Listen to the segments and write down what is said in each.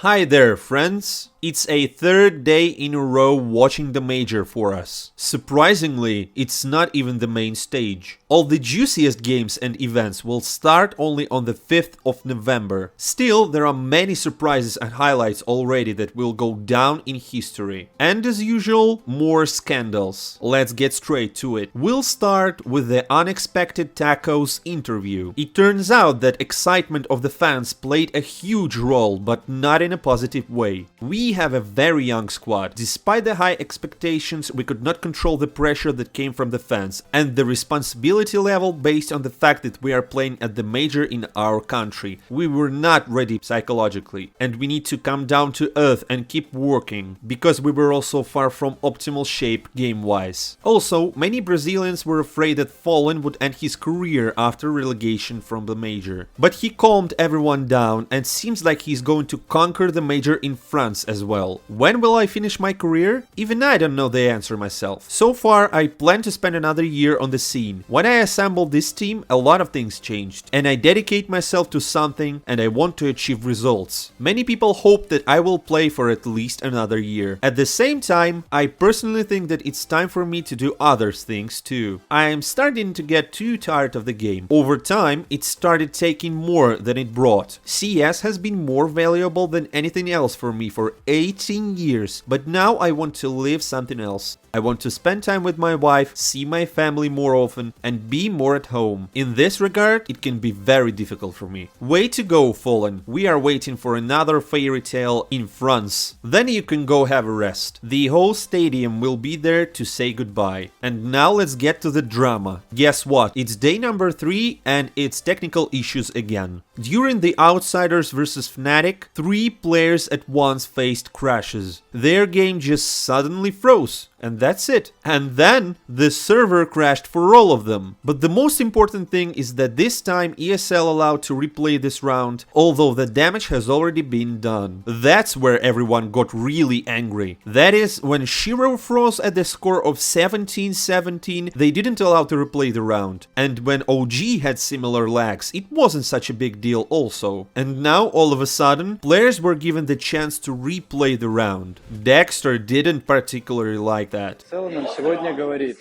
Hi there, friends! It's a third day in a row watching the major for us. Surprisingly, it's not even the main stage. All the juiciest games and events will start only on the 5th of November. Still, there are many surprises and highlights already that will go down in history. And as usual, more scandals. Let's get straight to it. We'll start with the unexpected Tacos interview. It turns out that excitement of the fans played a huge role, but not in a positive way. We have a very young squad. Despite the high expectations, we could not control the pressure that came from the fans and the responsibility level based on the fact that we are playing at the major in our country. We were not ready psychologically, and we need to come down to earth and keep working, because we were also far from optimal shape game-wise. Also, many Brazilians were afraid that Fallen would end his career after relegation from the major. But he calmed everyone down and seems like he's going to conquer the major in France as well. When will I finish my career? Even I don't know the answer myself. So far, I plan to spend another year on the scene. When I assembled this team, a lot of things changed, and I dedicate myself to something and I want to achieve results. Many people hope that I will play for at least another year. At the same time, I personally think that it's time for me to do other things too. I am starting to get too tired of the game. Over time, it started taking more than it brought. CS has been more valuable than anything else for me for 18 years, but now I want to live something else. I want to spend time with my wife, see my family more often, and be more at home. In this regard, it can be very difficult for me. Way to go, Fallen. We are waiting for another fairy tale in France. Then you can go have a rest. The whole stadium will be there to say goodbye. And now let's get to the drama. Guess what? It's day number 3 and it's technical issues again. During the Outsiders vs Fnatic, 3 players at once faced crashes. Their game just suddenly froze. And that's it. And then the server crashed for all of them. But the most important thing is that this time ESL allowed to replay this round, although the damage has already been done. That's where everyone got really angry. That is, when Shiro froze at the score of 17-17, they didn't allow to replay the round. And when OG had similar lags, it wasn't such a big deal also. And now, all of a sudden, players were given the chance to replay the round. Dexter didn't particularly like that. В целом нам сегодня говорит,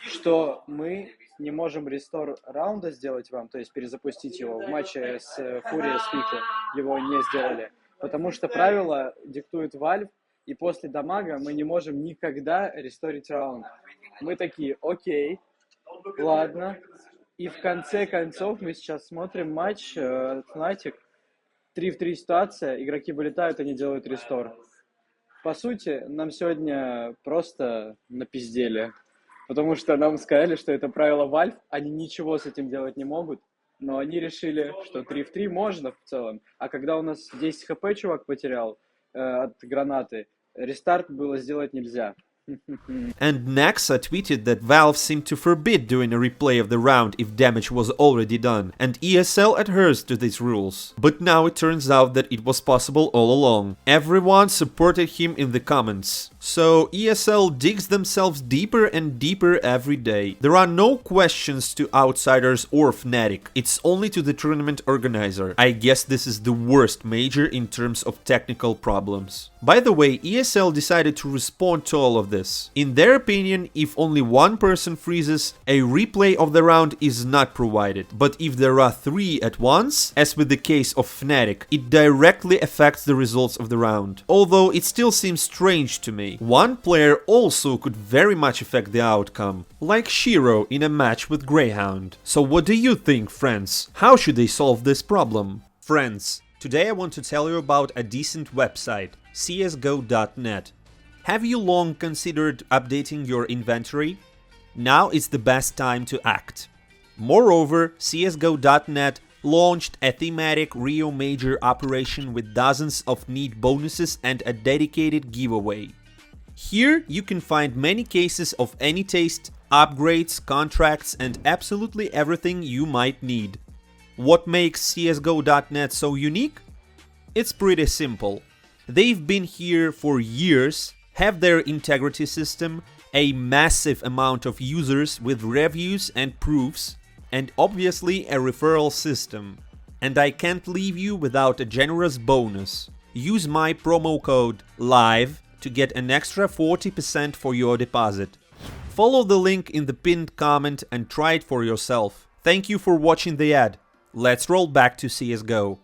что мы не можем рестор раунда сделать вам, то есть перезапустить его в матче с Furia с Фики, его не сделали, потому что правила диктует Valve, и после дамага мы не можем никогда ресторить раунд. Мы такие, окей, ладно, и в конце концов мы сейчас смотрим матч Fnatic, 3 в 3 ситуация, игроки вылетают, они делают рестор. По сути, нам сегодня просто напиздели, потому что нам сказали, что это правило Valve, они ничего с этим делать не могут, но они решили, что 3 в 3 можно в целом, а когда у нас 10 хп чувак потерял от гранаты, рестарт было сделать нельзя. And Naxa tweeted that Valve seemed to forbid doing a replay of the round if damage was already done, and ESL adheres to these rules. But now it turns out that it was possible all along. Everyone supported him in the comments. So ESL digs themselves deeper and deeper every day. There are no questions to Outsiders or Fnatic, it's only to the tournament organizer. I guess this is the worst major in terms of technical problems. By the way, ESL decided to respond to all of this. In their opinion, if only one person freezes, a replay of the round is not provided. But if there are 3 at once, as with the case of Fnatic, it directly affects the results of the round. Although it still seems strange to me. One player also could very much affect the outcome, like Shiro in a match with Grayhound. So what do you think, friends? How should they solve this problem? Friends, today I want to tell you about a decent website, csgo.net. Have you long considered updating your inventory? Now is the best time to act. Moreover, csgo.net launched a thematic Rio major operation with dozens of neat bonuses and a dedicated giveaway. Here you can find many cases of any taste, upgrades, contracts, and absolutely everything you might need. What makes csgo.net so unique? It's pretty simple. They've been here for years, have their integrity system, a massive amount of users with reviews and proofs, and obviously a referral system. And I can't leave you without a generous bonus. use my promo code LIVE to get an extra 40% for your deposit. Follow the link in the pinned comment and try it for yourself. Thank you for watching the ad. Let's roll back to CSGO.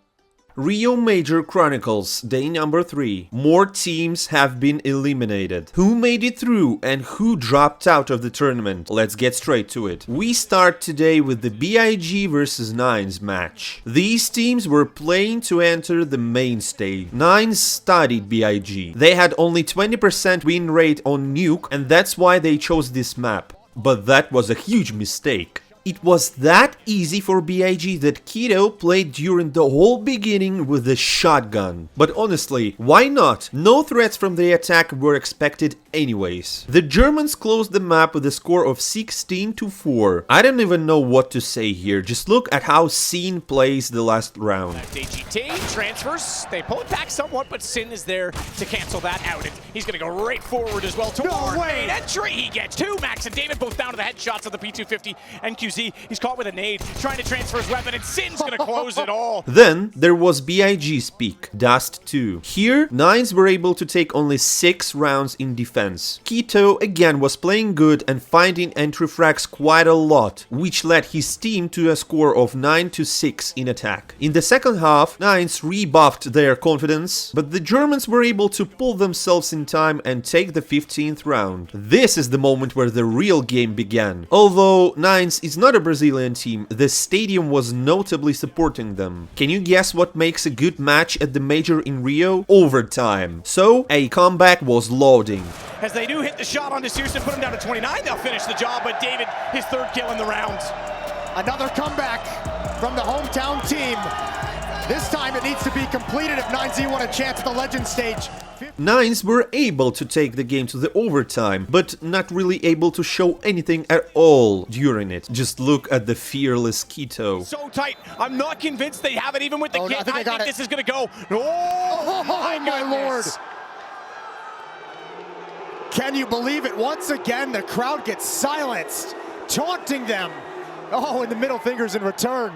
Rio Major Chronicles, day number 3. More teams have been eliminated. Who made it through and who dropped out of the tournament? Let's get straight to it. We start today with the BIG vs Nines match. These teams were playing to enter the main stage. Nines studied BIG. They had only 20% win rate on Nuke, and that's why they chose this map. But that was a huge mistake. It was that easy for BIG that Keto played during the whole beginning with a shotgun. But honestly, why not? No threats from the attack were expected anyways. The Germans closed the map with a score of 16-4. I don't even know what to say here, just look at how Sin plays the last round. DGT transfers, they pull it back somewhat, but Sin is there to cancel that out. And he's gonna go right forward as well toward main entry. He gets two. Max and David both down to the headshots of the P250 and QZ. He's caught with a nade, trying to transfer his weapon, and Sin's gonna close it all. Then there was BIG's peak, Dust 2. Here, Nines were able to take only 6 rounds in defense. Keto again was playing good and finding entry frags quite a lot, which led his team to a score of 9-6 in attack. In the second half, Nines rebuffed their confidence, but the Germans were able to pull themselves in time and take the 15th round. This is the moment where the real game began. Although Nines is not a Brazilian team, the stadium was notably supporting them. Can you guess what makes a good match at the major in Rio? Overtime. So, a comeback was loading. As they do hit the shot on Juiciest and put him down to 29, they'll finish the job, but David, his third kill in the round. Another comeback from the hometown team. This time it needs to be completed if 9Z want a chance at the legend stage. Nines were able to take the game to the overtime, but not really able to show anything at all during it. Just look at the fearless Keto. So tight. I'm not convinced they have it even with the kit. I think this is gonna go. Oh my lord. Can you believe it? Once again, the crowd gets silenced, taunting them. Oh, and the middle fingers in return.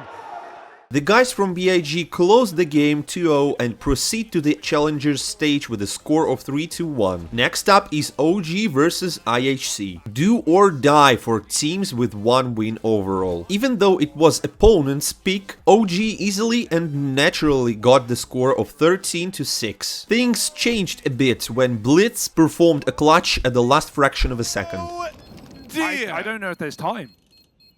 The guys from BIG close the game 2-0 and proceed to the challengers stage with a score of 3-1. Next up is OG versus IHC. Do or die for teams with 1 win overall. Even though it was opponent's pick, OG easily and naturally got the score of 13-6. Things changed a bit when Blitz performed a clutch at the last fraction of a second. Oh dear! I don't know if there's time.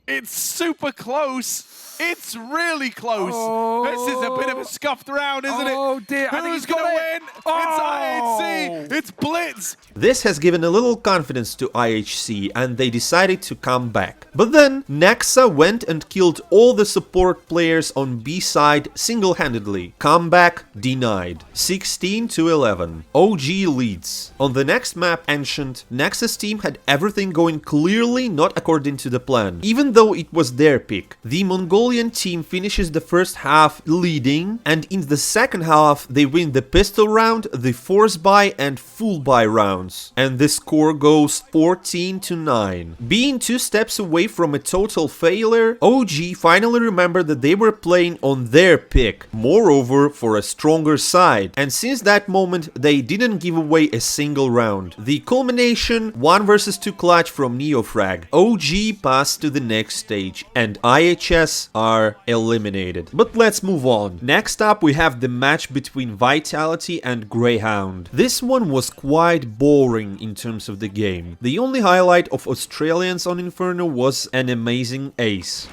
It's super close. It's really close. Oh. This is a bit of a scuffed round, isn't it? Oh dear! I think Who's he's got gonna it. win? Oh. It's IHC. It's Blitz. This has given a little confidence to IHC and they decided to come back. But then Nexa went and killed all the support players on B side single-handedly. Comeback denied. 16-11. OG leads. On the next map, Ancient, Nexa's team had everything going clearly not according to the plan. Even though it was their pick, the Mongolian team finishes the first half leading, and in the second half they win the pistol round, the force buy and full buy rounds, and the score goes 14-9. Being 2 steps away from a total failure, OG finally remembered that they were playing on their pick, moreover for a stronger side, and since that moment they didn't give away a single round. The culmination, 1 vs 2 clutch from Neofrag. OG passed to the next stage, and IHS are eliminated. But let's move on. Next up we have the match between Vitality and Grayhound. This one was quite boring in terms of the game. The only highlight of Australians on Inferno was an amazing ace.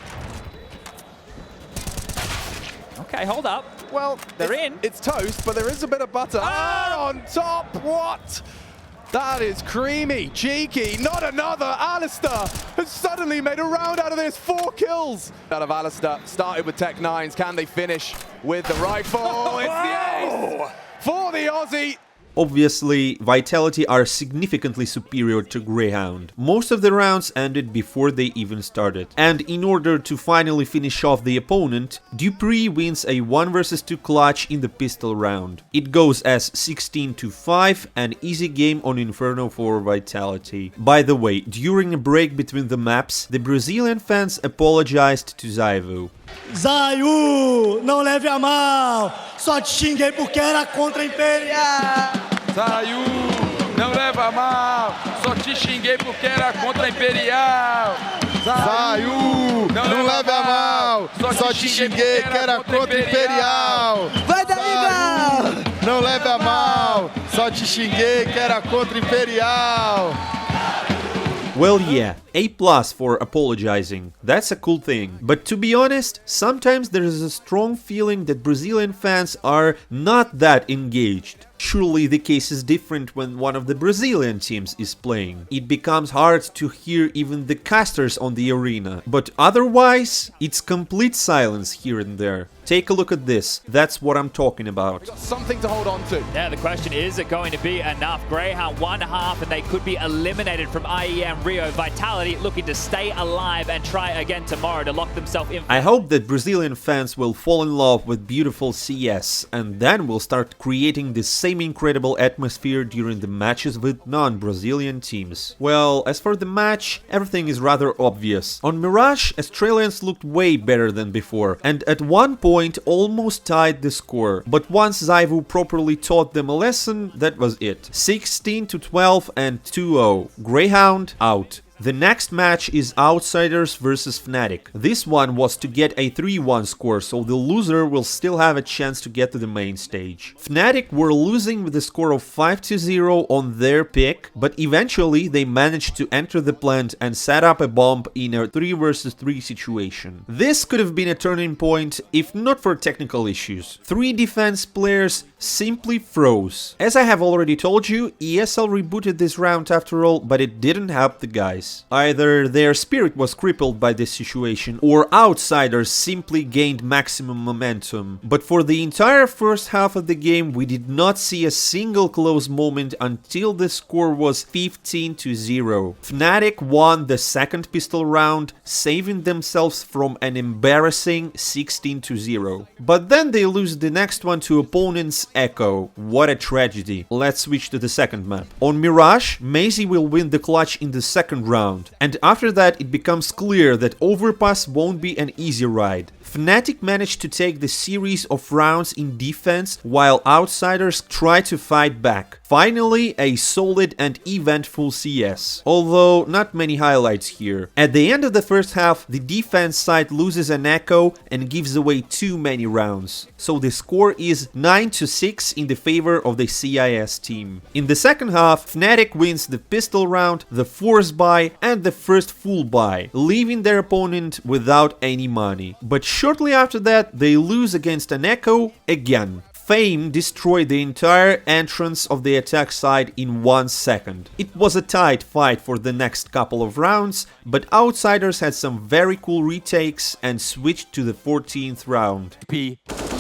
Okay, hold up. Well, They're in. It's toast, but there is a bit of butter. Ah, on top. What? That is creamy, cheeky. Not another. Alistair has suddenly made a round out of this. 4 kills out of Alistair. Started with Tech 9s. Can they finish with the rifle? It's the ace for the Aussie. Obviously, Vitality are significantly superior to Grayhound. Most of the rounds ended before they even started. And in order to finally finish off the opponent, Dupree wins a 1 vs 2 clutch in the pistol round. It goes as 16-5, an easy game on Inferno for Vitality. By the way, during a break between the maps, the Brazilian fans apologized to Zywoo. Zywoo, não leve a mal. Só te xinguei porque era contra a Imperial. Zywoo, não leva a mal. Só te xinguei porque era contra a Imperial. Zywoo, não leve a mal. Só te xinguei que era contra a Imperial. Vai daí, Não leve a mal. Só te xinguei que era contra a Imperial. Well, yeah, A+ for apologizing. That's a cool thing. But to be honest, sometimes there is a strong feeling that Brazilian fans are not that engaged. Surely the case is different when one of the Brazilian teams is playing. It becomes hard to hear even the casters on the arena. But otherwise, it's complete silence here and there. Take a look at this. That's what I'm talking about. Got something to hold on to. Now the question is it going to be enough? Grayhound 1/2 and they could be eliminated from Iem Rio. Vitality looking to stay alive and try again tomorrow to lock themselves in. I hope that Brazilian fans will fall in love with beautiful CS and then will start creating the same incredible atmosphere during the matches with non-Brazilian teams. Well, as for the match, everything is rather obvious. On Mirage, Australians looked way better than before and at one point almost tied the score. But once Zywoo properly taught them a lesson, that was it. 16-12 and 2-0. Grayhound out. The next match is Outsiders vs Fnatic. This one was to get a 3-1 score, so the loser will still have a chance to get to the main stage. Fnatic were losing with a score of 5-0 on their pick, but eventually they managed to enter the plant and set up a bomb in a 3 vs 3 situation. This could have been a turning point if not for technical issues. 3 defense players simply froze. As I have already told you, ESL rebooted this round after all, but it didn't help the guys. Either their spirit was crippled by this situation, or Outsiders simply gained maximum momentum. But for the entire first half of the game, we did not see a single close moment until the score was 15-0. Fnatic won the second pistol round, saving themselves from an embarrassing 16-0. But then they lose the next one to opponents Echo. What a tragedy. Let's switch to the second map. On Mirage, Maisie will win the clutch in the second round. And after that, it becomes clear that Overpass won't be an easy ride. Fnatic managed to take the series of rounds in defense, while Outsiders tried to fight back. Finally, a solid and eventful CS. Although, not many highlights here. At the end of the first half, the defense side loses an Echo and gives away too many rounds. So the score is 9-6 in the favor of the CIS team. In the second half, Fnatic wins the pistol round, the force buy, and the first full buy, leaving their opponent without any money. But shortly after that, they lose against an Echo again. Fame destroyed the entire entrance of the attack side in 1 second. It was a tight fight for the next couple of rounds, but Outsiders had some very cool retakes and switched to the 14th round.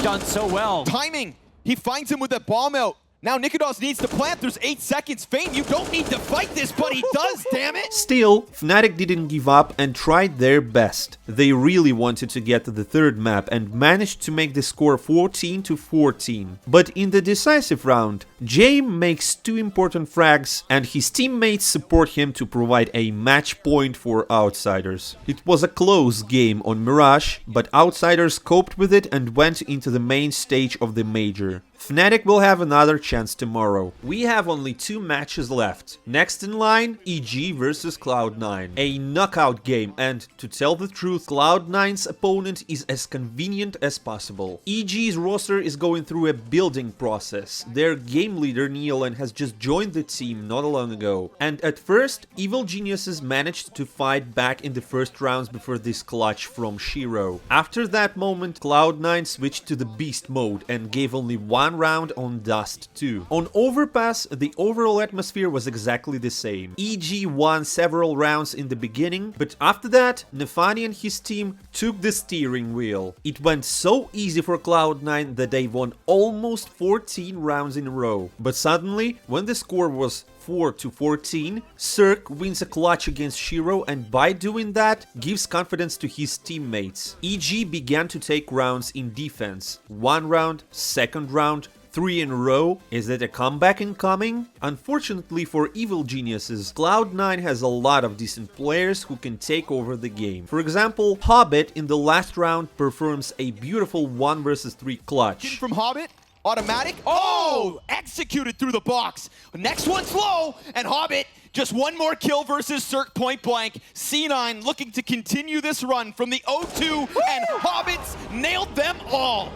Done so well. Timing! He finds him with that bomb out. Now Nikodos needs to plant, there's 8 seconds. Fame, you don't need to fight this, but he does, damn it! Still, Fnatic didn't give up and tried their best. They really wanted to get to the third map and managed to make the score 14-14. But in the decisive round, Jaime makes 2 important frags and his teammates support him to provide a match point for Outsiders. It was a close game on Mirage, but Outsiders coped with it and went into the main stage of the major. Fnatic will have another chance tomorrow. We have only 2 matches left. Next in line, EG vs Cloud9. A knockout game, and to tell the truth, Cloud9's opponent is as convenient as possible. EG's roster is going through a building process. Their game leader Neolan has just joined the team not long ago. And at first, Evil Geniuses managed to fight back in the first rounds before this clutch from Shiro. After that moment, Cloud9 switched to the beast mode and gave only 1 round on Dust 2. On Overpass, the overall atmosphere was exactly the same. EG won several rounds in the beginning, but after that, Nefani and his team took the steering wheel. It went so easy for Cloud9 that they won almost 14 rounds in a row. But suddenly, when the score was 4-14, Cirque wins a clutch against Shiro and by doing that, gives confidence to his teammates. EG began to take rounds in defense. 1 round, 2nd round, 3 in a row? Is it a comeback incoming? Unfortunately for Evil Geniuses, Cloud9 has a lot of decent players who can take over the game. For example, Hobbit in the last round performs a beautiful 1 versus 3 clutch. From Hobbit, automatic. Oh, executed through the box. Next one's low, and Hobbit just one more kill versus Cirque point blank. C9 looking to continue this run from the 0-2, and Hobbits nailed them all.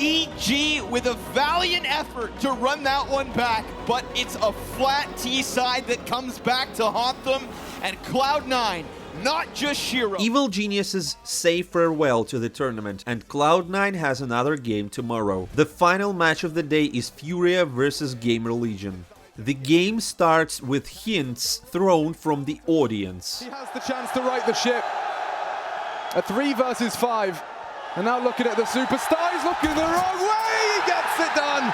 EG with a valiant effort to run that one back, but it's a flat T side that comes back to haunt them, and Cloud9, not just Shiro. Evil Geniuses say farewell to the tournament, and Cloud9 has another game tomorrow. The final match of the day is Furia versus Gamer Legion. The game starts with hints thrown from the audience. He has the chance to right the ship. A 3 versus 5. And now looking at the superstar, he's looking the wrong way, he gets it done!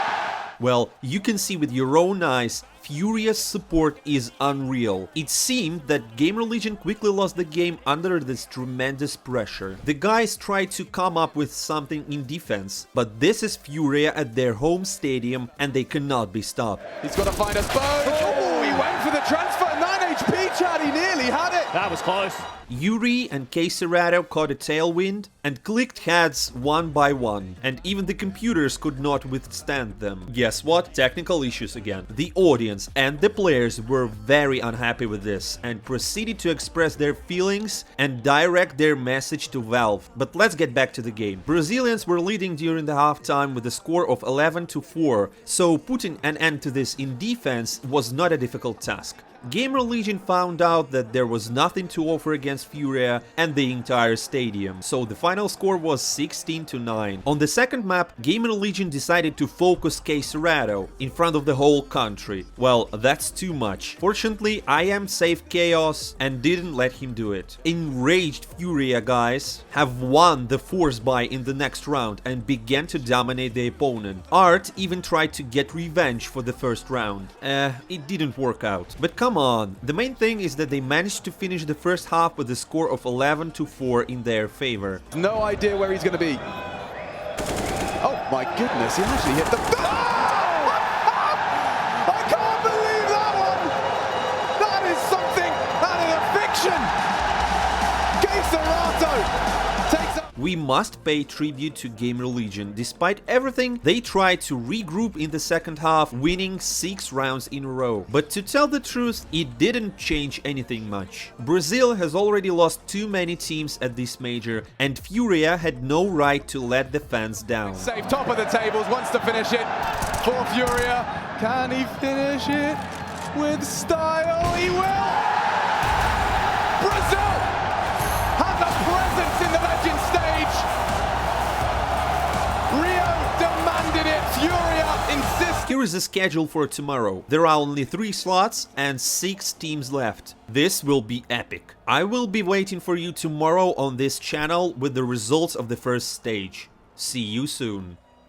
Well, you can see with your own eyes, Furia's support is unreal. It seemed that Gamer Legion quickly lost the game under this tremendous pressure. The guys tried to come up with something in defense, but this is Furia at their home stadium and they cannot be stopped. He's got to find a spot. Oh, he went for the transfer. 9 HP, Chad, he nearly had it. That was close. Yuri and Kcerado caught a tailwind and clicked heads one by one, and even the computers could not withstand them. Guess what? Technical issues again. The audience and the players were very unhappy with this and proceeded to express their feelings and direct their message to Valve. But let's get back to the game. Brazilians were leading during the halftime with a score of 11-4, so putting an end to this in defense was not a difficult task. Gamer Legion found out that there was nothing to offer against Furia and the entire stadium, so the final score was 16-9. On the second map, Gamer Legion decided to focus Kcerado in front of the whole country. Well, that's too much. Fortunately, Iem saved Chaos and didn't let him do it. Enraged Furia guys have won the force buy in the next round and began to dominate the opponent. Art even tried to get revenge for the first round. It didn't work out. But come on, the main thing is that they managed to finish the first half with a score of 11-4 in their favor. No idea where he's going to be. Oh my goodness, he actually hit the... Oh! I can't believe that one! That is something out of a fiction! Kcerado takes up... We must pay tribute to Gamer Legion. Despite everything, they tried to regroup in the second half, winning 6 rounds in a row. But to tell the truth, it didn't change anything much. Brazil has already lost too many teams at this major, and Furia had no right to let the fans down. Safe, top of the tables, wants to finish it for Furia. Can he finish it with style? He will! Brazil has a presence in the Legend stage. Rio demanded it. Furia insists. Here is the schedule for tomorrow. There are only 3 slots and 6 teams left. This will be epic. I will be waiting for you tomorrow on this channel with the results of the first stage. See you soon.